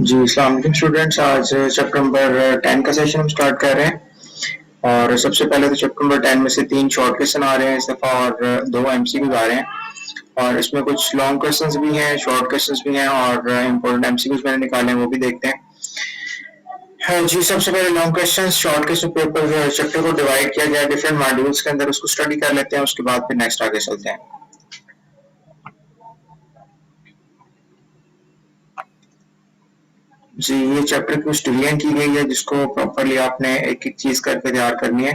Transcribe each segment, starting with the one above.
जी, अस्सलाम वालेकुम स्टूडेंट्स। आज चैप्टर नंबर 10 का सेशन हम स्टार्ट कर रहे हैं और सबसे पहले तो चैप्टर नंबर 10 में से 3 शॉर्ट क्वेश्चन आ रहे हैं इस दफ़ा और 2 एमसीक्यूज आ रहे हैं और इसमें कुछ लॉन्ग क्वेश्चंस भी हैं, शॉर्ट क्वेश्चंस भी हैं और इम्पोर्टेंट एमसीक्यूज मैंने निकाले हैं, वो भी देखते हैं। हाँ जी, सबसे पहले लॉन्ग क्वेश्चन, शॉर्ट क्वेश्चन के ऊपर चैप्टर को डिवाइड किया गया डिफरेंट मॉड्यूल्स के अंदर, उसको स्टडी कर लेते हैं, उसके बाद फिर नेक्स्ट आगे चलते हैं। जी, ये चैप्टर की कुछ डिवीजन की गई है जिसको प्रॉपरली आपने एक एक चीज करके तैयार करनी है।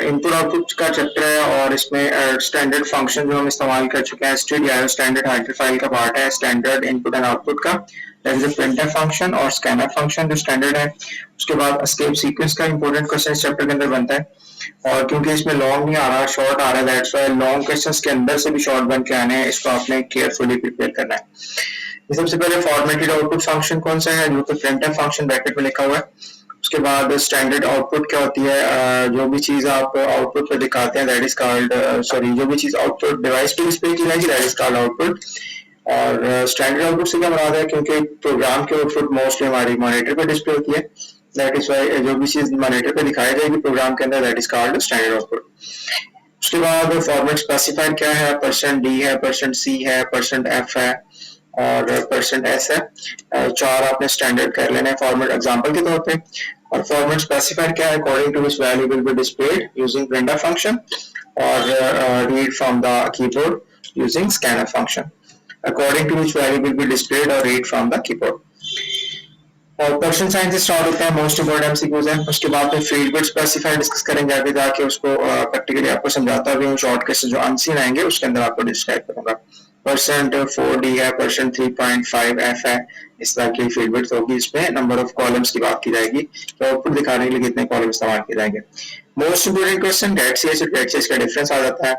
इनपुट आउटपुट का चैप्टर है और इसमें स्टैंडर्ड फंक्शन जो हम इस्तेमाल कर चुके हैं, स्टैंडर्ड हाइटर फाइल का पार्ट है स्टैंडर्ड इनपुट एंड आउटपुट का, प्रिंटफ फंक्शन और स्कैनर फंक्शन जो स्टैंडर्ड है। उसके बाद एस्केप सीक्वेंस का इंपॉर्टेंट क्वेश्चन इस चैप्टर के अंदर बनता है और क्योंकि इसमें लॉन्ग नहीं आ रहा, शॉर्ट आ रहा है, दैट्स व्हाई लॉन्ग क्वेश्चंस के अंदर से भी शॉर्ट बन के आने हैं, इसको आपने केयरफुली प्रिपेयर करना है। सबसे पहले फॉर्मेटेड आउटपुट फंक्शन कौन सा है, जो कि प्रिंटफ फंक्शन ब्रैकेट में लिखा हुआ है। उसके बाद स्टैंडर्ड आउटपुट क्या होती है, जो भी चीज आप आउटपुट पे दिखाते हैं दैट इज कॉल्ड जो भी चीज आउटपुट डिवाइस पे डिस्प्ले की जाएगी दैट इज कॉल्ड आउटपुट। और स्टैंडर्ड आउटपुट से क्या मुराद है, क्योंकि प्रोग्राम की आउटपुट मोस्टली हमारी मॉनिटर पे डिस्प्ले होती है, दैट इज वाई जो भी चीज मॉनिटर पे दिखाई जाएगी प्रोग्राम के अंदर that is called standard output. उसके बाद फॉर्मेट स्पेसिफायर क्या है, %d है, %c है, %f है और %s है। चार आपने स्टैंडर्ड कर लेने फॉर्मेट एग्जांपल के तौर पे। और फॉर्मेट स्पेसिफायर क्या है, according to which value will be displayed using printf function और read from the keyboard using scanner function, according to which value will be displayed और रीड फ्रॉम द कीबोर्ड। और percent साइंस से start होता है, most important MCQs है। उसके बाद में फील्ड बिट स्पेसिफायर डिस्कस करेंगे आगे जाके, उसको प्रैक्टिकली आपको समझाता भी हूँ। शॉर्ट क्वेश्चन जो अनसीन आएंगे उसके अंदर आपको डिस्क्राइब करूंगा। %4d है, %3.5f है, इस तरह की फील्ड बिट होगी। इसमें नंबर ऑफ कॉलम्स की बात की जाएगी, तो आउटपुट दिखाने के लिए कितने कॉलम इस्तेमाल किए जाएंगे। मोस्ट इंपोर्टेंट क्वेश्चन गेट सीएच और गेट सीएच का डिफरेंस आ जाता है।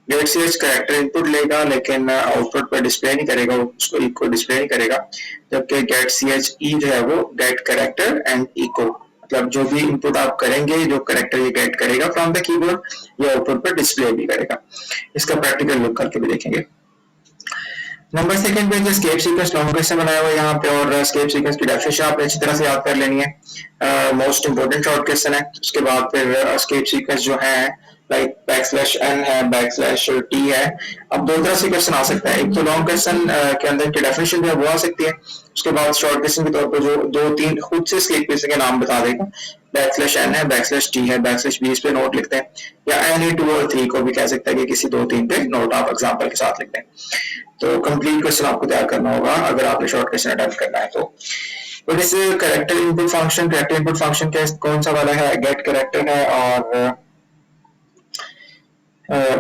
गेट सीएच कैरेक्टर इनपुट लेगा लेकिन आउटपुट पर डिस्प्ले नहीं करेगा, उसको इको डिस्प्ले नहीं करेगा, जबकि गेट सीएच ई जो है वो गेट कैरेक्टर एंड इको, मतलब जो भी इनपुट आप करेंगे, जो कैरेक्टर ये गेट करेगा फ्रॉम द कीबोर्ड, ये आउटपुट पर डिस्प्ले भी करेगा। इसका प्रैक्टिकल लुक करके भी देखेंगे। नंबर सेकंड पे एस्केप सीक्वेंस लॉन्ग क्वेश्चन बनाया हुआ है यहाँ पे और एस्केप सीक्वेंस की डेफिनेशन आपने अच्छी तरह से याद कर लेनी है। मोस्ट इंपोर्टेंट शॉर्ट क्वेश्चन है। उसके बाद फिर एस्केप सीक्वेंस जो है लाइक \n है, \t है। अब दो तरह से क्वेश्चन आ सकता है, एक तो लॉन्ग क्वेश्चन के अंदर की डेफिनेशन जो है वो आ सकती है, उसके बाद शॉर्ट क्वेश्चन के तौर पर जो दो तीन खुद से एस्केप क्वेश्चन के नाम बता देगा, \n है, \t है, \b इस पे नोट लिखते हैं, या any 2 और 3 को भी कह सकता है कि किसी 2-3 पे नोट आप एग्जांपल के साथ लिखते हैं। तो कंप्लीट क्वेश्चन आपको तैयार करना होगा अगर आपने शॉर्ट क्वेश्चन अटेम्प्ट करना है तो। बट इस कैरेक्टर इनपुट फंक्शन का कौन सा वाला है, गेट कैरेक्टर है और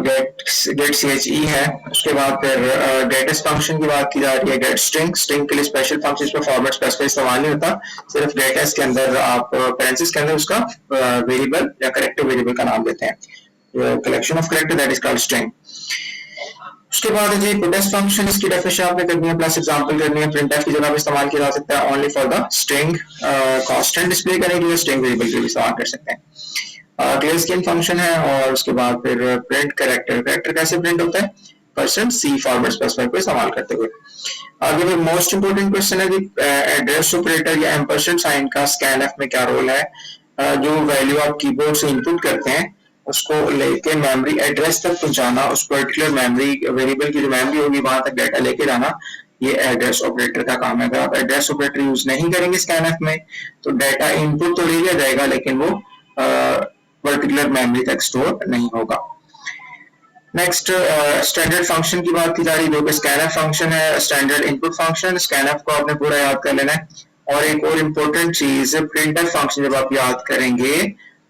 गेट चे है। उसके बाद फिर गेट फंक्शन की बात की जा रही है, गेट स्ट्रिंग के लिए स्पेशल फंक्शन इसमें फॉर्मेट स्पेसिफाई इस्तेमाल नहीं होता, सिर्फ गेट एस के अंदर आप पेरेंथेसिस के अंदर उसका वेरिएबल या करेक्टर वेरिएबल का नाम देते हैं, collection of character that is called string. उसके बाद जी प्रिंटफ फंक्शन, इसकी डेफिनेशन आपने करनी है प्लस एग्जांपल करनी है। प्रिंटफ की जगह पे इस्तेमाल किया जा सकता है only for the string constant display करने के लिए, स्ट्रिंग वेरिएबल के लिए इस्तेमाल कर सकते हैं। क्लियर स्किन फंक्शन है और उसके बाद फिर प्रिंट कैरेक्टर कैसे प्रिंट होता है, %c फॉर्मेट स्पेसिफायर को इस्तेमाल करते हुए। आगे फिर मोस्ट इंपोर्टेंट क्वेश्चन है कि एड्रेस ऑपरेटर या एम्परसेंड साइन का स्कैनफ में क्या रोल है। जो वैल्यू आप कीबोर्ड से इनपुट करते हैं उसको लेके मेमोरी एड्रेस तक पहुंचाना, उस पर्टिकुलर मेमोरी वेरिएबल की जो मेमोरी होगी वहां तक डाटा लेके जाना, ये एड्रेस ऑपरेटर का काम है। अगर आप एड्रेस ऑपरेटर यूज नहीं करेंगे स्कैनफ में तो डाटा इनपुट तो ले लिया जाएगा लेकिन वो पर्टिकुलर मेमोरी तक स्टोर नहीं होगा। नेक्स्ट स्टैंडर्ड फंक्शन की बात की जा रही है, जो कि स्कैनर फंक्शन है, स्टैंडर्ड इनपुट फंक्शन। स्कैनफ को आपने पूरा याद कर लेना है। और एक और इम्पोर्टेंट चीज, प्रिंटफ फंक्शन जब आप याद करेंगे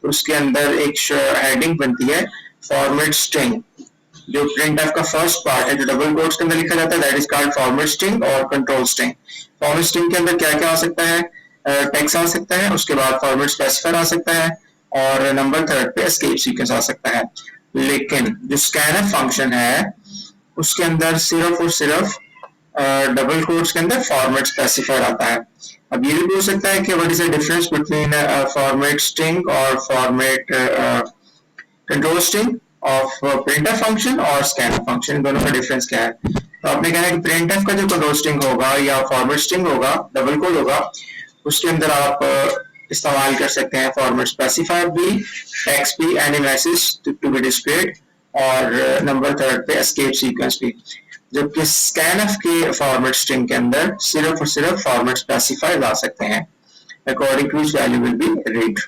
तो उसके अंदर एक हेडिंग बनती है फॉर्मेट स्ट्रिंग। जो प्रिंटफ का फर्स्ट पार्ट है जो डबल कोट्स के अंदर लिखा जाता है that is called format string और कंट्रोल स्ट्रिंग। फॉर्मेट स्ट्रिंग के अंदर क्या क्या आ सकता है, टेक्स्ट आ सकता है, उसके बाद फॉर्मेट स्पेसिफायर आ सकता है और नंबर 3 पे एस्केप सीक्वेंस आ सकता है। लेकिन जो स्कैनर फंक्शन है उसके अंदर सिर्फ और सिर्फ डबल कोट्स के अंदर फॉर्मेट स्पेसिफायर आता है। अब ये भी पूछ सकता है कि what is the difference between format string और format control string of printf function और स्कैनर फंक्शन, दोनों का डिफरेंस क्या है। तो आपने कहना है कि प्रिंट एफ का जो कंट्रोल स्ट्रिंग होगा या फॉर्मेट स्ट्रिंग होगा, डबल कोड होगा, उसके अंदर आप इस्तेमाल कर सकते हैं फॉर्मेट स्पेसिफायर भी, टेक्स्ट भी, any message to be displayed, और नंबर थर्ड पे एस्केप सीक्वेंस भी। जबकि स्कैनफ के फॉर्मेट स्ट्रिंग के अंदर सिर्फ और सिर्फ फॉर्मेट स्पेसिफायर ला सकते हैं, according to which value will be read.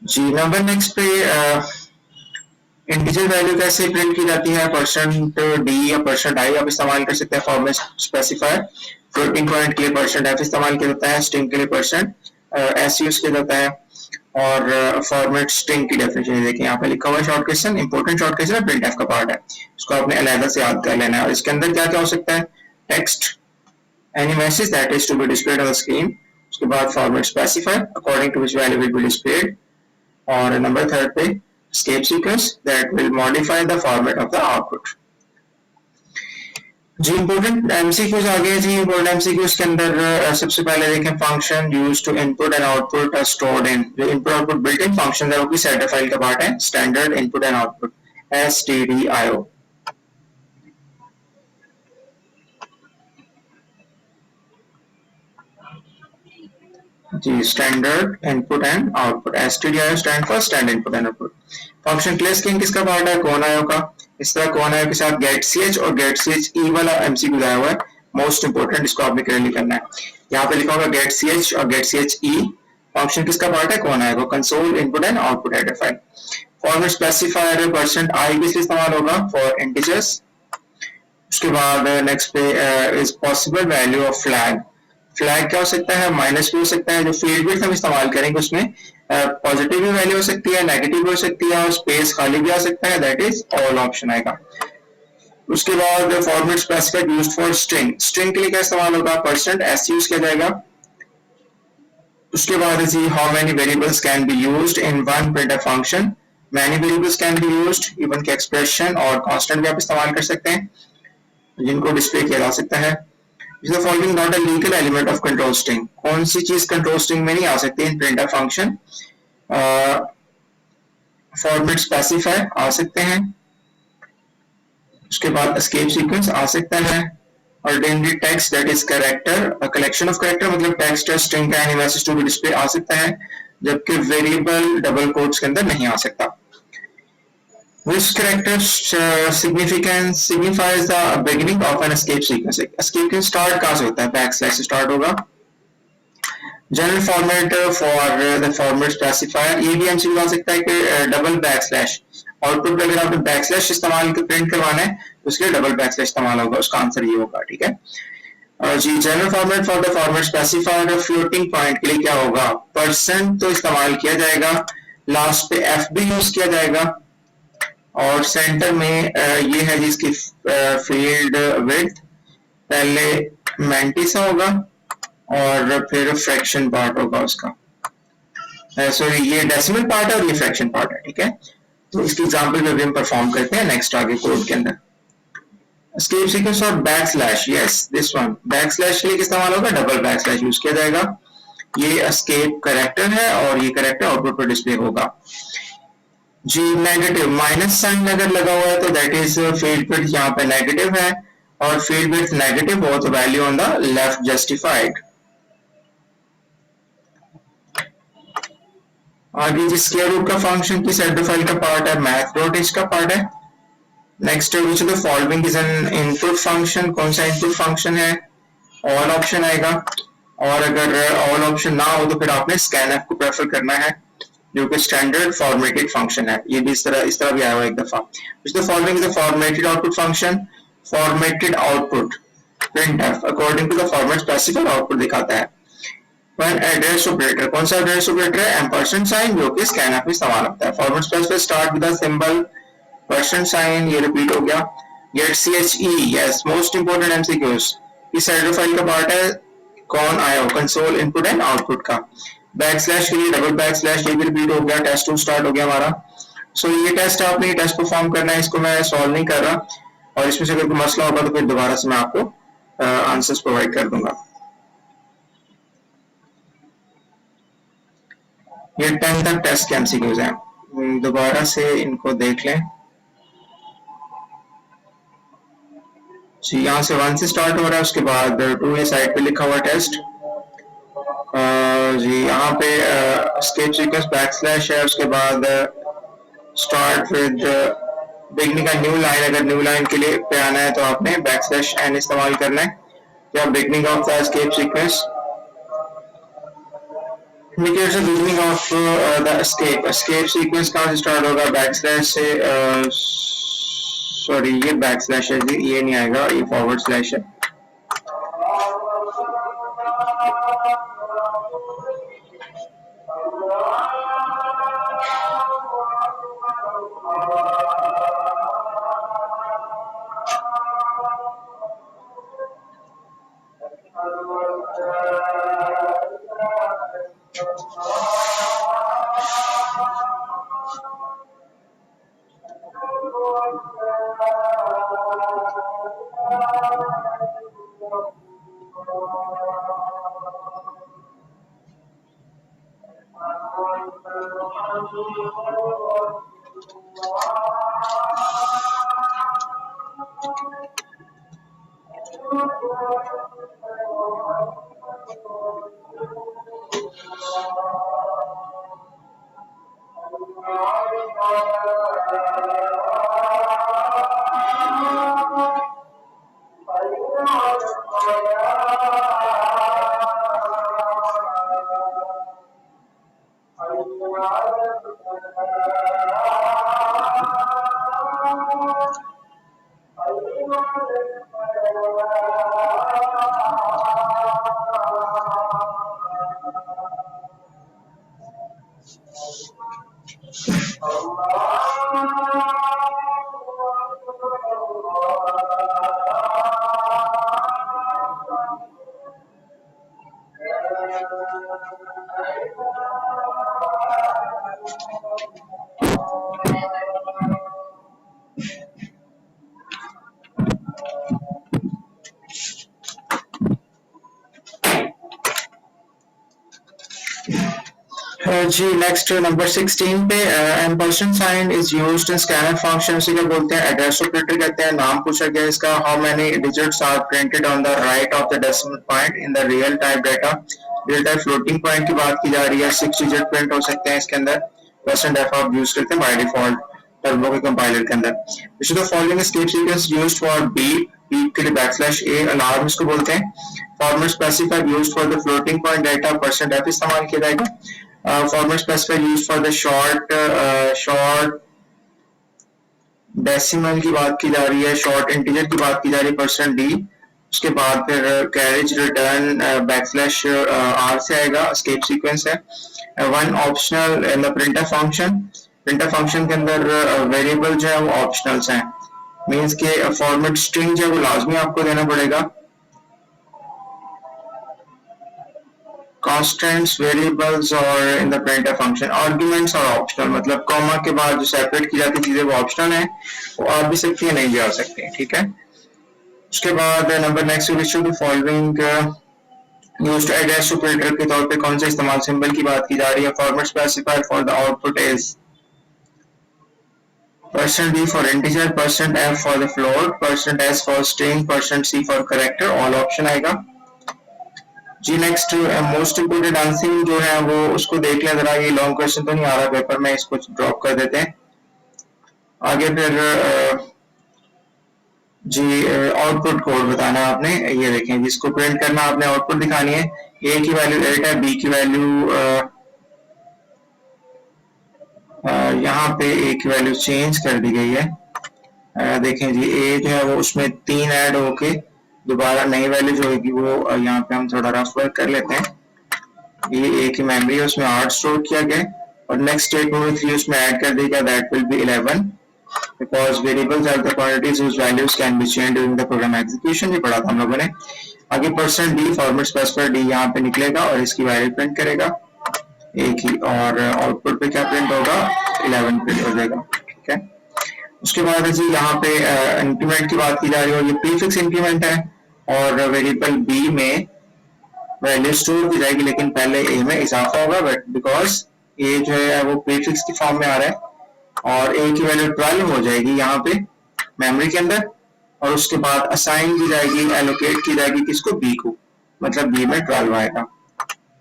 जी नंबर नेक्स्ट पे इंटीजर वैल्यू कैसे प्रिंट की जाती है, परसेंट डी या परसेंट आई आप इस्तेमाल कर सकते हैं फॉर्मेट स्पेसिफायर। फ्लोटिंग पॉइंट के लिए परसेंट एफ इस्तेमाल किया जाता है, स्ट्रिंग के लिए परसेंट एस यूज किया जाता है। और फॉर्मेट स्ट्रिंग की डेफिनेशन देखिए यहाँ पे लिखा हुआ है, short question, important short question print F का पार्ट है, इसको आपने अलग से याद कर लेना है। और इसके अंदर क्या क्या हो सकता है, text, any message that is to be displayed on the screen, उसके बाद format specifier according to which value will be displayed, और नंबर थर्ड पे escape sequence that will modify the format of the output। जी important MCQs आ गए जी। Important MCQs के अंदर सबसे पहले देखें function used to input and output are stored in. जो input output built in function है वो भी सेट फाइल का पार्ट है, standard input and output STDIO। जी standard input and output, STDIO stand for standard input and output. Function क्लेस किंग किसका पार्ट है, कौन आयो का। इस तरह कौन आयो के साथ गेट ch और गेट ch वाला एमसीक्यू आया हुआ है, मोस्ट इंपोर्टेंट, इसको आपने क्लियरली करना है। यहाँ पे लिखा होगा गेट ch और गेट ch फंक्शन किसका पार्ट है, कौन आएगा, console input and output header file. Format specifier percent आई किस इस्तेमाल होगा, फॉर इंटीजर्स। उसके बाद नेक्स्ट पे is possible value of flag. Flag क्या हो सकता है, माइनस भी हो सकता है। जो फील्ड विड्थ हम इस्तेमाल करेंगे उसमें पॉजिटिव भी वैल्यू हो सकती है, नेगेटिव भी हो सकती है, और स्पेस खाली भी आ सकता है, दैट इज ऑल ऑप्शन आएगा। उसके बाद format specified used for string, string के लिए क्या इस्तेमाल होगा, परसेंट एस यूज किया जाएगा। उसके बाद जी how many variables can be used in one printf function, many variables can be used, even के एक्सप्रेशन और कांस्टेंट भी आप इस्तेमाल कर सकते हैं जिनको डिस्प्ले किया जा सकता है। Is the following not a legal element of control string? कौन सी चीज कंट्रोल स्ट्रिंग में नहीं आ सकती in printf function, format specifier आ सकते हैं, उसके बाद एस्केप सीक्वेंस आ सकता है, ordinary text that is character, collection of character मतलब टेक्स्ट या स्ट्रिंग का any message to be display आ सकता है, जबकि वेरिएबल डबल कोट्स के अंदर नहीं आ सकता। Which character significance signifies the beginning of an escape sequence? Escape के start कहाँ से होता है, बैकस्लैश से स्टार्ट होगा। General format for the format specifier, ये भी एमसीक्यू आ सकता है कि डबल बैकस्लैश, आउटपुट पे अगर आपने बैकस्लैश इस्तेमाल के प्रिंट करवाना है तो उसके लिए डबल बैकस्लैश इस्तेमाल होगा, उसका आंसर ये होगा, ठीक है। जी general format for the format specifier floating point के लिए क्या होगा, परसेंट तो इस्तेमाल किया जाएगा, लास्ट पे एफ भी यूज किया जाएगा, और सेंटर में ये है जिसकी फील्ड विड्थ पहले मैंटिसा होगा और फिर फ्रैक्शन पार्ट होगा उसका, सॉरी ये डेसिमल पार्ट है और ये फ्रैक्शन पार्ट है, ठीक है। तो इसकी एग्जांपल में भी हम परफॉर्म करते हैं नेक्स्ट आगे कोड के अंदर। एस्केप सीक्वेंस और backslash, yes this one, backslash के लिए इस्तेमाल होगा, डबल बैकस्लैश यूज किया जाएगा। ये एस्केप कैरेक्टर है और ये कैरेक्टर आउटपुट पर डिस्प्ले होगा। जी नेगेटिव, माइनस साइन अगर लगा हुआ है तो दैट इज फील्ड विड्थ यहाँ पे नेगेटिव है, और फील्ड विड्थ नेगेटिव हो तो value on the left justified. आगे जी स्क्वायर रूट का फंक्शन की हेडर फाइल का पार्ट है, मैथ डॉट एच का पार्ट है। Next which the following is an input function, कौन सा इनपुट फंक्शन है, ऑल ऑप्शन आएगा, और अगर ऑल ऑप्शन ना हो तो फिर आपने स्कैनफ को प्रेफर करना है जो कि स्टैंडर्ड फॉर्मेटेड फंक्शन है। ये भी इस तरह भी आया हुआ एक दफा। The following is the formatted output function, formatted output printf according to the format specified output दिखाता है। वन एड्रेस ऑपरेटर, कौन सा एड्रेस ऑपरेटर है, एम्परसेंड साइन जो कि स्कैनफ में इस्तेमाल होता है। Format specified start with the symbol percent sign, ये रिपीट हो गया। गेट चे, यस मोस्ट इंपोर्टेंट एमसीक्यूज, इस हेडर फाइल का पार्ट है, कौन आया हो, कंसोल इनपुट एंड आउटपुट का। बैकस्लैश के लिए डबल बैकस्लैश, ये भी रिपीट हो गया, टेस्ट 2 स्टार्ट हो गया हमारा। सो ये टेस्ट आपने ये टेस्ट परफॉर्म करना है, इसको मैं सॉल्व नहीं कर रहा, और इसमें से अगर कोई मसला होगा तो फिर दोबारा से मैं आपको आंसर्स प्रोवाइड कर दूंगा। ये 10 तक टेस्ट के एमसीक्यूज हैं, दोबारा से इनको देख लें। जी यहाँ से 1 से स्टार्ट हो रहा है, उसके बाद 2 ये साइड पे लिखा हुआ टेस्ट। जी यहाँ पे स्केप सीक्वेंस बैकस्लैश है, उसके बाद स्टार्ट विद बिगनिंग का न्यू लाइन, अगर न्यू लाइन के लिए पे आना है तो आपने बैकस्लैश एन इस्तेमाल करना है, या beginning of the escape sequence indicates the beginning of the escape sequence कहाँ से स्टार्ट होगा, बैकस्लैश से, सॉरी ये बैकस्लैश है जी, ये नहीं आएगा, ये फॉरवर्ड स्लैश है। जी नेक्स्ट नंबर 16 पे ampersand sign is used in scanner function, उसी को बोलते हैं एड्रेस ऑपरेटर कहते हैं। नाम पूछा गया इसका, how many digits are printed on the right of the decimal point in the real time data. Real time floating point की बात की जा रही है, 6 डिजिट प्रिंट हो सकते हैं इसके अंदर। परसेंट एफ आप यूज करते हैं बाय डिफॉल्ट टर्बो के कंपाइलर के अंदर। Which the following escape sequence used for beep, beep के लिए बैकस्लैश ए अलार्म इसको बोलते हैं। Format specifier used for the floating point data, percent F इस्तेमाल किया जाएगा। Format specifier used for the short decimal की बात की जा रही है, शॉर्ट इंटीजर की बात की जा रही है, परसेंट डी। उसके बाद फिर कैरेज रिटर्न बैकस्लैश आर से आएगा, एस्केप सीक्वेंस है। One optional in the printer function, printer function के अंदर वेरिएबल जो है वो ऑप्शनल्स हैं, मींस के फॉर्मेट स्ट्रिंग जो है वो लाजमी आपको देना पड़ेगा। Constants, variables और in the printer function, arguments और optional, मतलब कॉमा के बाद जो सेपरेट की जाती चीजें वो ऑप्शनल हैं, वो आ भी सकती है नहीं भी आ सकती है, ठीक है। उसके बाद number next which following used address operator के तौर पे कौन सा इस्तेमाल, सिंबल की बात की जा रही है। Format specifier for the output is %d for integer, %f for the float, %s for string, %c for character, all option आएगा जी। नेक्स्ट मोस्ट इम्पोर्टेंट आंसरिंग जो है वो उसको देख लें जरा, ये लॉन्ग क्वेश्चन तो नहीं आ रहा पेपर में, इसको ड्रॉप कर देते हैं आगे। फिर जी आउटपुट कोड बताना है आपने, ये देखें जिसको प्रिंट करना आपने आउटपुट दिखानी है। ए की वैल्यू 8 है, बी की वैल्यू यहाँ पे ए की वैल्यू चेंज कर दी गई है। देखें जी ए जो है वो उसमें 3 ऐड होके दोबारा नई वैल्यू जो होगी वो यहाँ पे हम थोड़ा रफ वर्क कर लेते हैं। ये ए की मेमोरी है उसमें 8 स्टोर किया गया और नेक्स्ट स्टेटमेंट में 3 उसमें ऐड कर देगा, that will be 11 because variables are the quantities which values can be changed during the program execution, ये पढ़ा था हम लोगों ने। आगे %d फॉर्मेट स्पेसिफायर डी यहाँ पे निकलेगा और इसकी वैल्यू प्रिंट करेगा ए की, और आउटपुट पे क्या प्रिंट होगा 11 प्रिंट हो जाएगा, ठीक है। उसके बाद जी यहाँ पे इंक्रीमेंट की बात की जा रही है, ये प्रीफिक्स इंक्रीमेंट है और वेरिएबल बी में वैल्यू स्टोर की जाएगी लेकिन पहले ए में इजाफा होगा, बट बिकॉज ए जो है वो प्रीफिक्स की फॉर्म में आ रहा है और ए की वैल्यू 12 हो जाएगी यहाँ पे मेमोरी के अंदर, और उसके बाद असाइन की जाएगी, एलोकेट की जाएगी किसको, बी को, मतलब बी में 12 आएगा।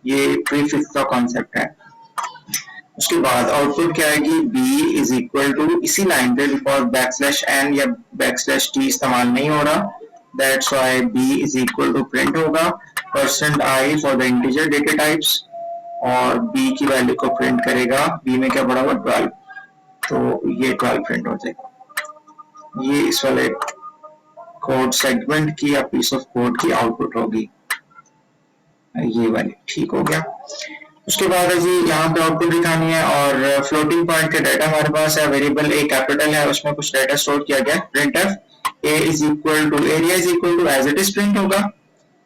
ये प्रीफिक्स का कॉन्सेप्ट है। उसके बाद आउटपुट क्या आएगी, b इज इक्वल टू, इसी लाइन पे बिकॉज बैकस्लैश एन या बैकस्लैश टी इस्तेमाल नहीं हो रहा, that's why b is equal to print होगा %i for the integer data types, और b की वैल्यू को प्रिंट करेगा, b में क्या पड़ा हुआ 12, तो ये 12 प्रिंट हो जाएगा। ये इस वाले कोड सेगमेंट की या पीस ऑफ कोड की आउटपुट होगी, ये वाली, ठीक हो गया। उसके बाद है जी यहाँ पे आउटपुट दिखानी है, और फ्लोटिंग पॉइंट का डाटा हमारे पास है, वेरिएबल ए कैपिटल है, उसमें कुछ डाटा स्टोर किया गया, printf a is equal to area is equal to as it is print होगा,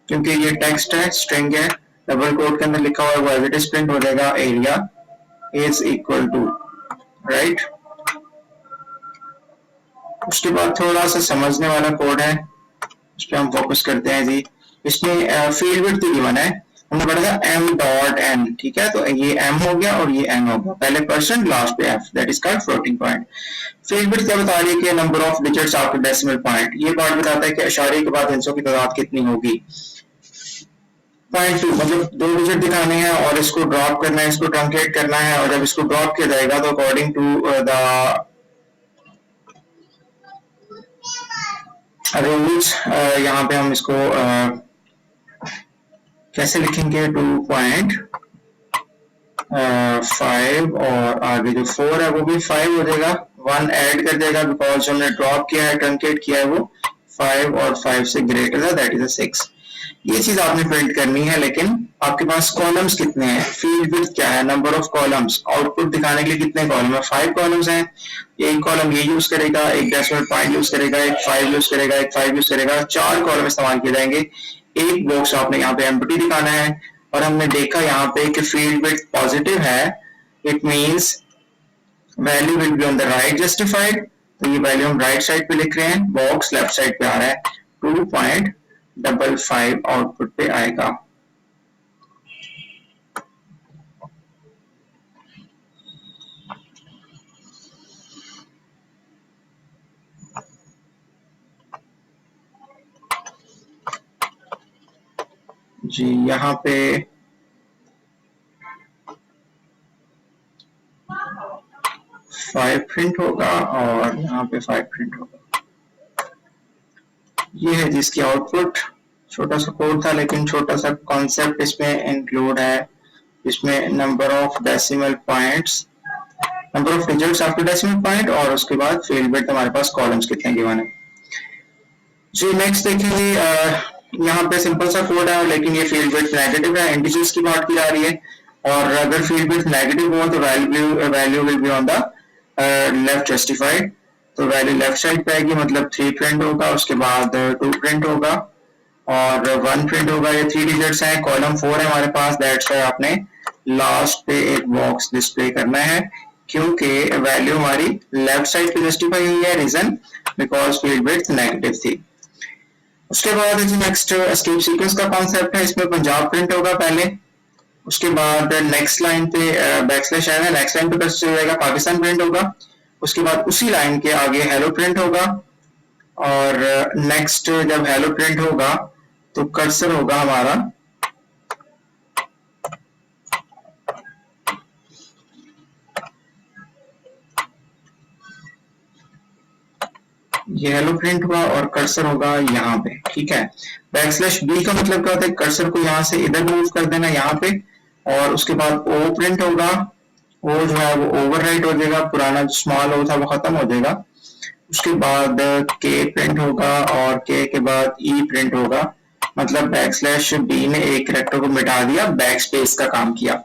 क्योंकि ये टेक्स्ट है, स्ट्रिंग है, डबल कोट के अंदर लिखा हुआ है, वो एज इट इज प्रिंट हो जाएगा, area is equal to, right. उसके बाद थोड़ा सा समझने वाला कोड है, उस पर हम फोकस करते हैं जी। इसमें फील्ड विड्थ गिवन है, हमने पढ़ा था m.n, ठीक है, तो ये m हो गया और ये n हो गया, पहले परसेंट लास्ट पे f, that is called floating point. Field width क्या बता रही है कि number of digits after decimal point, ये पार्ट बताता है कि इशारे के बाद हिस्सों की तादाद कितनी होगी। पॉइंट 2 मतलब 2 डिजिट दिखाने हैं और इसको ड्रॉप करना है, इसको ट्रंकेट करना है, और जब इसको ड्रॉप किया जाएगा तो अकॉर्डिंग टू द रूल्स यहाँ पे हम इसको कैसे लिखेंगे, 2.5 और आगे जो 4 है वो भी 5 हो जाएगा, 1 ऐड कर देगा बिकॉज हमने ड्रॉप किया है, ट्रंकेट किया है, वो 5 और 5 से ग्रेटर है, दैट इज 6। ये चीज आपने प्रिंट करनी है, लेकिन आपके पास कॉलम्स कितने हैं, फील्ड विड्थ क्या है, नंबर ऑफ कॉलम्स, आउटपुट दिखाने के लिए कितने कॉलम है, 5 कॉलम्स हैं, एक कॉलम ये यूज करेगा, एक डेसिमल पॉइंट यूज करेगा, एक 5 यूज करेगा, एक 5 यूज करेगा, 4 कॉलम इस्तेमाल किए जाएंगे। एक बॉक्स आपने यहाँ पे एम्प्टी दिखाना है, और हमने देखा यहाँ पे कि फील्ड विड्थ पॉजिटिव है, it means value will be on the right justified, तो ये वैल्यू हम राइट साइड पे लिख रहे हैं, बॉक्स लेफ्ट साइड पे आ रहा है, 2.55 आउटपुट पे आएगा। जी यहाँ पे 5 प्रिंट होगा और यहाँ पे 5 प्रिंट होगा। ये है जिसकी आउटपुट, छोटा सा कोड था लेकिन छोटा सा कॉन्सेप्ट इसमें इंक्लूड है। इसमें number of decimal points, number of digits after decimal point, और उसके बाद फील्ड विड्थ हमारे पास कॉलम्स कितने गिवन है। जी नेक्स्ट देखेंगे, यहाँ पे सिंपल सा कोड है लेकिन ये फील्ड विड्थ नेगेटिव है, इंटीजर्स की बात की जा रही है, और अगर फील्ड विड्थ नेगेटिव हो तो value will be on the left justified, तो वैल्यू लेफ्ट साइड पे आएगी, मतलब 3 प्रिंट होगा, उसके बाद 2 प्रिंट होगा और 1 प्रिंट होगा। ये 3 डिजिट्स हैं, कॉलम 4 है हमारे पास, दैट्स व्हाई आपने लास्ट पे एक बॉक्स डिस्प्ले करना है, क्योंकि वैल्यू हमारी लेफ्ट साइड पे जस्टिफाई हुई है, reason because field width negative थी। उसके बाद नेक्स्ट एस्केप सीक्वेंस का कॉन्सेप्ट है, इसमें पंजाब प्रिंट होगा पहले, उसके बाद नेक्स्ट लाइन पे बैकस्लैश आएगा, नेक्स्ट लाइन पे कर्सर जाएगा, पाकिस्तान प्रिंट होगा, उसके बाद उसी लाइन के आगे हेलो प्रिंट होगा, और नेक्स्ट जब हेलो प्रिंट होगा तो कर्सर होगा हमारा ये हेलो प्रिंट हुआ और कर्सर होगा यहाँ पे, ठीक है। बैकस्लैश बी का मतलब क्या होता है, कर्सर को यहाँ से इधर मूव कर देना यहाँ पे, और उसके बाद ओ प्रिंट होगा, ओ जो है वो ओवरराइट हो जाएगा, पुराना जो स्मॉल ओ था वो खत्म हो जाएगा। उसके बाद के प्रिंट होगा और के के बाद ई प्रिंट होगा, मतलब बैकस्लैश बी ने एक कैरेक्टर को मिटा दिया, बैक स्पेस का काम किया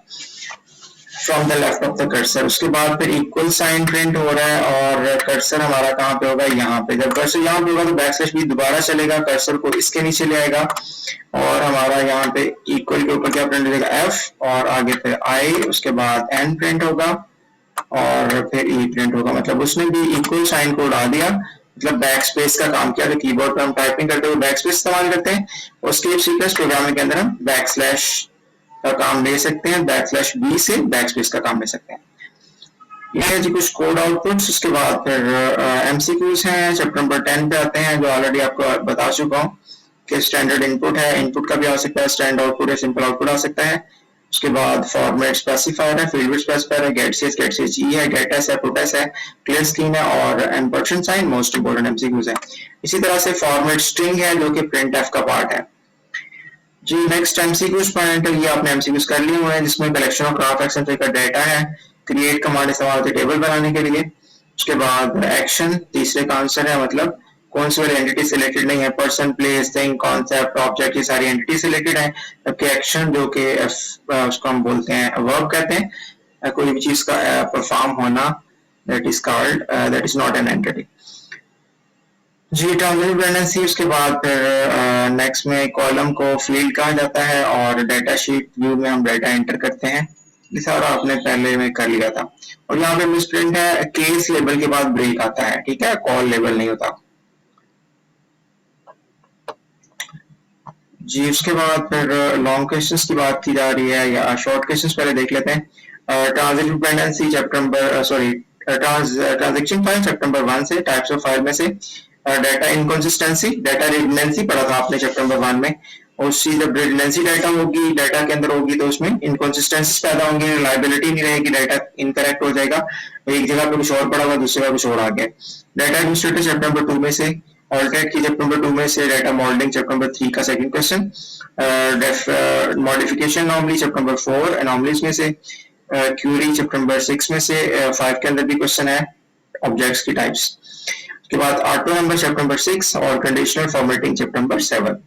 from the left of the cursor. उसके बाद फिर इक्वल साइन प्रिंट हो रहा है और कर्सर हमारा कहाँ पे होगा, यहाँ पे। जब कर्सर यहाँ पे होगा तो बैकस्लैश बी दोबारा चलेगा, कर्सर को इसके नीचे ले आएगा और हमारा यहाँ पे इक्वल के ऊपर क्या प्रिंट हो जाएगा, एफ, और आगे फिर आई, उसके बाद एन प्रिंट होगा और फिर ई प्रिंट होगा। मतलब उसने भी इक्वल साइन को उड़ा दिया, मतलब बैक स्पेस का काम किया। तो कीबोर्ड पर हम टाइपिंग करते हुए बैक स्पेस इस्तेमाल करते हैं, और एस्केप सीक्वेंस प्रोग्रामिंग के अंदर हम बैकस्लैश का काम ले सकते हैं, बैकस्लैश बी से बैक स्पेस का काम ले सकते हैं। ये है जी कुछ कोड आउटपुट्स। उसके बाद फिर एमसीक्यूज हैं, चैप्टर नंबर 10 पे आते हैं, जो ऑलरेडी आपको बता चुका हूँ कि स्टैंडर्ड इनपुट है, इनपुट का भी आ सकता है, स्टैंडर्ड आउटपुट है, सिंपल आउटपुट आ सकता है। उसके बाद फॉर्मेट स्पेसिफायर है, फील्ड स्पेसिफायर है, गेट सी है, गेट एस है, पुट एस है, क्लियर स्क्रीन है और ampersand sign most important MCQs है। इसी तरह से फॉर्मेट स्ट्रिंग है जो कि प्रिंट एफ का पार्ट है जी। नेक्स्ट एमसीक्यूज पॉइंट, ये आपने एमसीक्यूज कर लिए हुए हैं जिसमें कलेक्शन ऑफ ग्राफ एक्शन का डाटा है, क्रिएट कमांड इस्तेमाल होती है टेबल बनाने के लिए। उसके बाद एक्शन तीसरे का आंसर है, मतलब कौन सी वाली एंटिटी सिलेक्टेड नहीं है, person, place, thing, concept, object, ये सारी एंटिटी सिलेक्टेड है। जबकि एक्शन जो कि उसको हम बोलते हैं वर्ब कहते हैं, कोई भी चीज का परफॉर्म होना, that is called, that is not an entity जी। ट्रांजिटिव डिपेंडेंसी, उसके बाद फिर नेक्स्ट में कॉलम को फील्ड कहा जाता है और डेटा शीट व्यू में हम डेटा एंटर करते हैं। ये सारा आपने पहले में कर लिया था। और यहाँ पे मिसप्रिंट है, केस लेबल के बाद ब्रेक आता है, ठीक है, कॉल लेबल नहीं होता जी। उसके बाद फिर लॉन्ग क्वेश्चंस की बात की जा रही है या शॉर्ट क्वेश्चंस पहले देख लेते हैं। Transitive dependency chapter number transaction file chapter number 1 से, टाइप्स ऑफ फाइल में से डाटा इनकंसिस्टेंसी, डाटा रिडंडेंसी पढ़ा था आपने चैप्टर नंबर 1 में। और उसकी जब रिडंडेंसी डाटा होगी, डाटा के अंदर होगी, तो उसमें इनकंसिस्टेंसीज पैदा होंगी, रिलायबिलिटी नहीं रहेगी, डाटा इनकरेक्ट हो जाएगा, एक जगह पे कुछ और पड़ा हुआ दूसरी जगह कुछ और आ गया। डाटा एडमिनिस्ट्रेटर चैप्टर नंबर 2 में से, ऑल्टरेट की चैप्टर नंबर 2 में से, डाटा मॉडलिंग चैप्टर नंबर 3 का second question, modification anomaly chapter number 4 anomalies में से, क्यूरी चैप्टर नंबर 6 में से 5 के अंदर भी क्वेश्चन है, ऑब्जेक्ट्स की टाइप्स। उसके बाद ऑटो नंबर चैप्टर नंबर 6 और conditional formatting chapter number 7।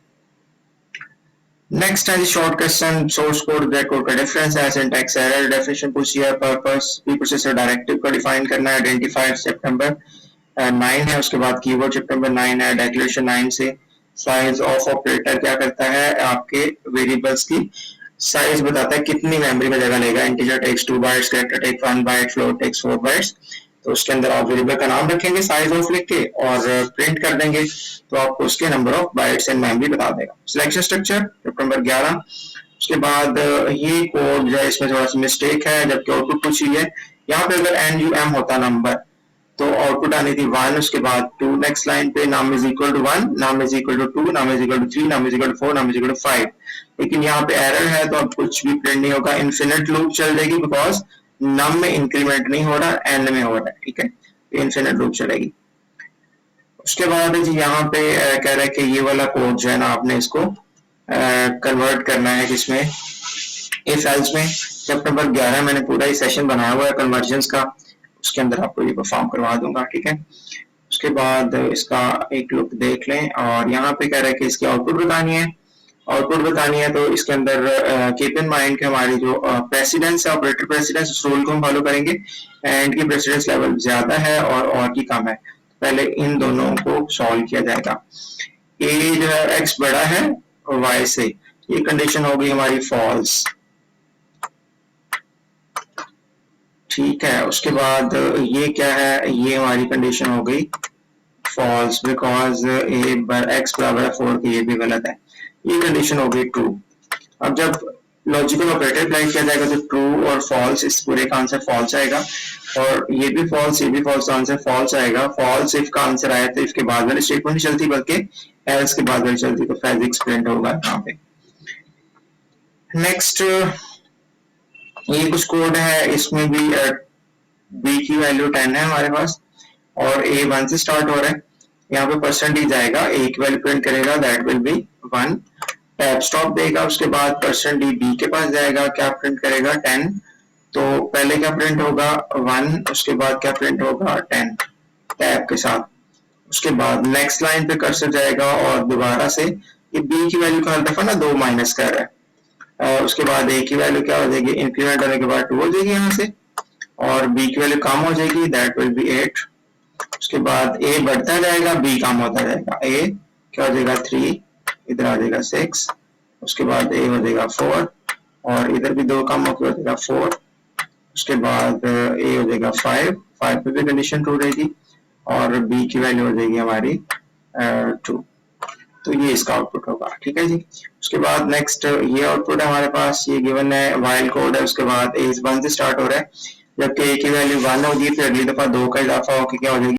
Next है short question, source code black code का डिफरेंस है, सिंटैक्स एरर, डेफिनेशन पूछी है, पर्पस, प्रीप्रोसेसर डायरेक्टिव को डिफाइन करना है, आइडेंटिफायर चैप्टर नंबर 9 है। उसके बाद कीवर्ड चैप्टर नंबर 9 है, डेक्लेरेशन 9 से, साइज ऑफ ऑपरेटर क्या करता है, आपके वेरिएबल्स की साइज बताता है कितनी मेमोरी में जगह लेगा, integer takes 2 bytes, character takes 1 byte, float takes 4 bytes. तो उसके अंदर आप वेरिएबल का नाम रखेंगे साइज ऑफ लिख के और प्रिंट कर देंगे, तो आपको उसके number of bytes and memory बता देगा। Selection structure chapter number 11। उसके बाद ये कोड जो है इसमें थोड़ा सा मिस्टेक है, जबकि आउटपुट कुछ ही है। यहाँ पे अगर NUM होता नंबर तो आउटपुट आनी थी 1, उसके बाद 2, नेक्स्ट लाइन पे नाम इज इक्वल टू 1, नाम इज इक्वल टू 2, नाम इज इक्वल टू 3, नाम इज इक्वल टू 4, नाम इज इक्वल टू 5। लेकिन यहाँ पे एरर है तो अब कुछ भी प्रिंट नहीं होगा, इन्फिनिट लूप चल जाएगी, बिकॉज नम में इंक्रीमेंट नहीं हो रहा, एन में हो रहा है, ठीक है, इन्फिनिट लूप चलेगी। उसके बाद जी यहाँ पे कह रहा है कि ये वाला कोड जो है ना, आपने इसको कन्वर्ट करना है जिसमें इफ एल्स में। चैप्टर नंबर 11 मैंने पूरा ही सेशन बनाया हुआ है कन्वर्जन्स का, उसके अंदर आपको ये परफॉर्म करवा दूंगा, ठीक है। उसके बाद इसका एक लुक देख लें और यहाँ पे कह रहा है कि इसकी आउटपुट बतानी है, आउटपुट बतानी है। तो इसके अंदर कीप इन माइंड कि हमारी जो प्रेसिडेंस है, ऑपरेटर प्रेसिडेंस, उस रूल को हम फॉलो करेंगे। एंड की प्रेसिडेंस लेवल ज्यादा है और की कम है, पहले इन दोनों को सॉल्व किया जाएगा। ए जो है एक्स बड़ा है वाई से, ये कंडीशन होगी हमारी फॉल्स, ठीक है। उसके बाद ये क्या है, ये हमारी कंडीशन हो गई फॉल्स, बिकॉज ए एक्स बराबर है 4 की, ये भी गलत है, ये कंडीशन हो गई ट्रू। अब जब लॉजिकल ऑपरेटर अप्लाई किया जाएगा तो ट्रू और फॉल्स, इस पूरे का आंसर फॉल्स आएगा, और ये भी फॉल्स, ये भी फॉल्स, आंसर फॉल्स आएगा। फॉल्स इफ का आंसर आया तो इसके बाद वाली स्टेटमेंट नहीं चलती, बल्कि एल्स के बाद वाली चलती, तो फिजिक्स प्रिंट होगा यहाँ पे। नेक्स्ट ये कुछ कोड है, इसमें भी बी की वैल्यू 10 है हमारे पास और ए 1 से स्टार्ट हो रहा है। यहाँ पे परसेंटेज आएगा, ए की वैल्यू प्रिंट करेगा, that will B 1, tab stop देगा, उसके बाद परसेंट डी बी के पास जाएगा, क्या प्रिंट करेगा 10, तो पहले क्या प्रिंट होगा 1, उसके बाद क्या प्रिंट होगा 10 टैब के साथ। उसके बाद नेक्स्ट लाइन पे कर्सर जाएगा और दोबारा से ये बी की वैल्यू का हर दफा ना 2 माइनस कर रहा है, उसके बाद ए की वैल्यू क्या हो जाएगी, इंक्रीमेंट होने के बाद 2 हो जाएगी यहाँ से, और बी की वैल्यू कम हो जाएगी, दैट विल बी 8। उसके बाद ए बढ़ता जाएगा, बी कम होता जाएगा, ए क्या हो जाएगा 3, इधर आ जाएगा 6, उसके बाद ए हो जाएगा 4 और इधर भी 2 कम होकर हो जाएगा 4, उसके बाद ए हो जाएगा 5 पे भी कंडीशन ट्रू रहेगी और बी की वैल्यू हो जाएगी हमारी 2। तो ये इसका आउटपुट होगा, ठीक है जी। उसके बाद नेक्स्ट ये आउटपुट है हमारे पास, ये गिवन है, वाइल कोड है, उसके बाद ए 1 से स्टार्ट हो रहा है, जबकि a की वैल्यू 1 होगी, फिर अगली दफा 2 का इजाफा होकर क्या हो जाएगी